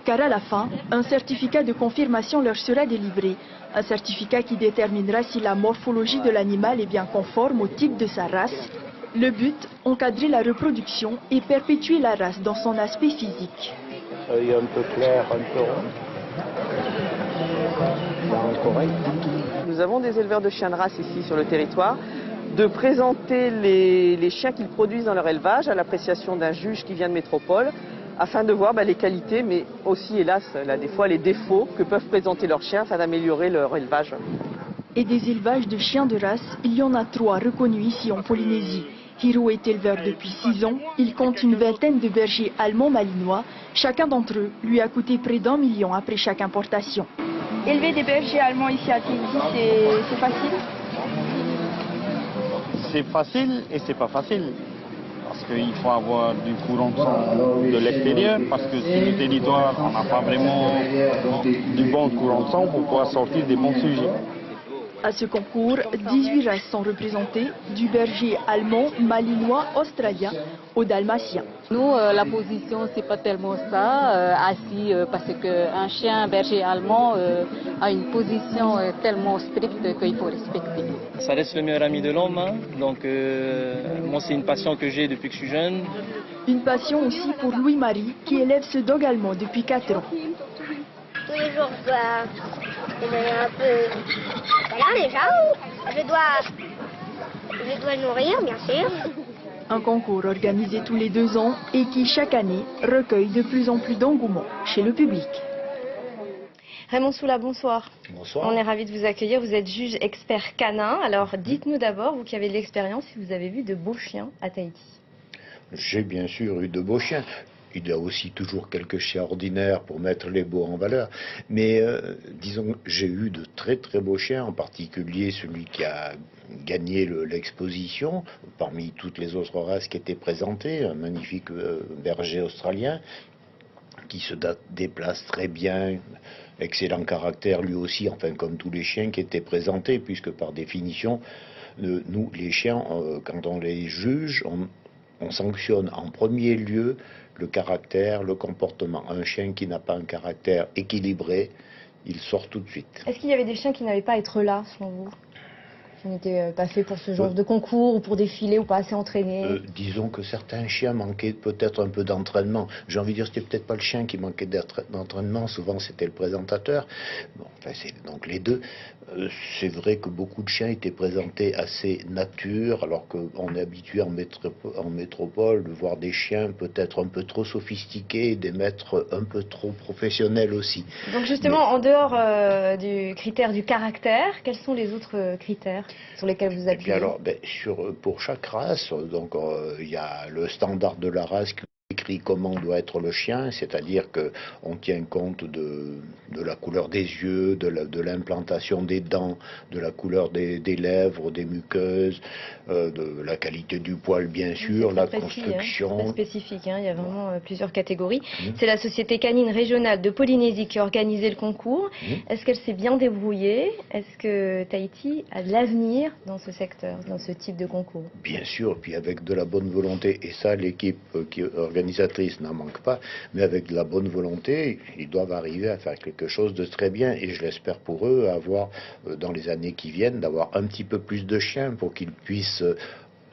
car à la fin, un certificat de confirmation leur sera délivré. Un certificat qui déterminera si la morphologie de l'animal est bien conforme au type de sa race. Le but, encadrer la reproduction et perpétuer la race dans son aspect physique. Œil un peu clair, un peu rond. Correct. Nous avons des éleveurs de chiens de race ici sur le territoire. De présenter les chiens qu'ils produisent dans leur élevage à l'appréciation d'un juge qui vient de métropole, afin de voir les qualités, mais aussi, hélas, là, des fois, les défauts que peuvent présenter leurs chiens afin d'améliorer leur élevage. Et des élevages de chiens de race, il y en a 3 reconnus ici en Polynésie. Hiro est éleveur depuis 6 ans. Il compte une vingtaine de bergers allemands malinois. Chacun d'entre eux lui a coûté près d'1 million après chaque importation. Élever des bergers allemands ici à Tahiti, c'est facile? C'est facile et c'est pas facile. Parce qu'il faut avoir du courant de sang de l'extérieur, parce que sur le territoire, on n'a pas vraiment du bon courant de sang pour pouvoir sortir des bons sujets. À ce concours, 18 races sont représentées, du berger allemand, malinois, australien au dalmatien. Nous, la position, c'est pas tellement ça, assis, parce qu'un chien berger allemand a une position tellement stricte qu'il faut respecter. Ça reste le meilleur ami de l'homme, hein. Donc moi c'est une passion que j'ai depuis que je suis jeune. Une passion aussi pour Louis-Marie, qui élève ce dog allemand depuis 4 ans. Tous les jours, je dois un peu... Voilà déjà, je dois le nourrir, bien sûr. Un concours organisé tous les 2 ans et qui, chaque année, recueille de plus en plus d'engouement chez le public. Raymond Soula, bonsoir. Bonsoir. On est ravis de vous accueillir. Vous êtes juge expert canin. Alors dites-nous d'abord, vous qui avez de l'expérience, si vous avez vu de beaux chiens à Tahiti. J'ai bien sûr eu de beaux chiens. Il y a aussi toujours quelques chiens ordinaires pour mettre les beaux en valeur. Mais disons, j'ai eu de très très beaux chiens, en particulier celui qui a gagné l'exposition, parmi toutes les autres races qui étaient présentées, un magnifique berger australien qui se déplace très bien, excellent caractère lui aussi, enfin comme tous les chiens qui étaient présentés, puisque par définition, nous les chiens, quand on les juge, on sanctionne en premier lieu le caractère, le comportement. Un chien qui n'a pas un caractère équilibré, il sort tout de suite. Est-ce qu'il y avait des chiens qui n'avaient pas à être là, selon vous? Qui n'étaient pas faits pour ce genre de concours, ou pour défiler, ou pas assez entraînés? Disons que certains chiens manquaient peut-être un peu d'entraînement. J'ai envie de dire, c'était peut-être pas le chien qui manquait d'entraînement, souvent c'était le présentateur. Bon, enfin, c'est donc les deux. C'est vrai que beaucoup de chiens étaient présentés assez nature, alors qu'on est habitué en métropole de voir des chiens peut-être un peu trop sophistiqués, des maîtres un peu trop professionnels aussi. Donc justement, en dehors du critère du caractère, quels sont les autres critères sur lesquels vous appuyez? Alors, pour chaque race, donc il y a le standard de la race qui écrit comment doit être le chien, c'est-à-dire qu'on tient compte de la couleur des yeux, de l'implantation des dents, de la couleur des lèvres, des muqueuses, de la qualité du poil bien sûr, la construction. C'est très spécifique, hein, il y a vraiment plusieurs catégories. C'est la Société canine régionale de Polynésie qui a organisé le concours. Est-ce qu'elle s'est bien débrouillée? Est-ce que Tahiti a de l'avenir dans ce secteur, dans ce type de concours? Bien sûr, puis avec de la bonne volonté, et ça l'équipe organisatrice n'en manque pas, mais avec de la bonne volonté, ils doivent arriver à faire quelque chose de très bien, et je l'espère pour eux, avoir dans les années qui viennent, d'avoir un petit peu plus de chiens pour qu'ils puissent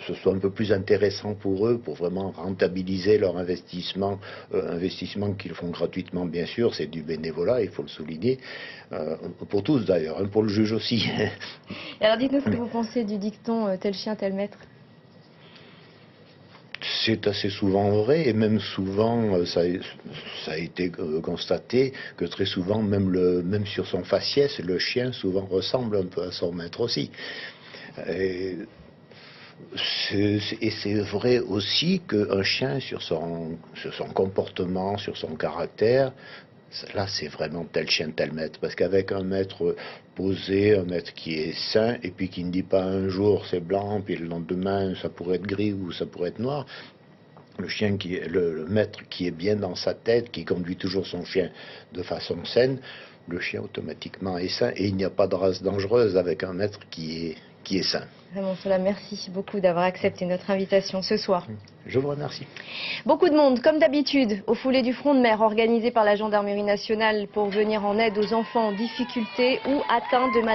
ce soit un peu plus intéressant pour eux, pour vraiment rentabiliser leur investissement, investissement qu'ils font gratuitement bien sûr, c'est du bénévolat, il faut le souligner, pour tous d'ailleurs, hein, pour le juge aussi. Et alors dites-nous ce que vous pensez du dicton tel chien, tel maître. C'est assez souvent vrai, et même souvent, ça a été constaté que très souvent, même sur son faciès, le chien souvent ressemble un peu à son maître aussi. Et c'est vrai aussi qu'un chien, sur son comportement, sur son caractère, là c'est vraiment tel chien, tel maître. Parce qu'avec un maître posé, un maître qui est sain, et puis qui ne dit pas un jour c'est blanc, puis le lendemain ça pourrait être gris ou ça pourrait être noir, le maître qui est bien dans sa tête, qui conduit toujours son chien de façon saine, le chien automatiquement est sain, et il n'y a pas de race dangereuse avec un maître qui qui est sain. Raymond Sola, merci beaucoup d'avoir accepté notre invitation ce soir. Je vous remercie. Beaucoup de monde, comme d'habitude, au foulée du front de mer organisé par la Gendarmerie nationale pour venir en aide aux enfants en difficulté ou atteints de maladies.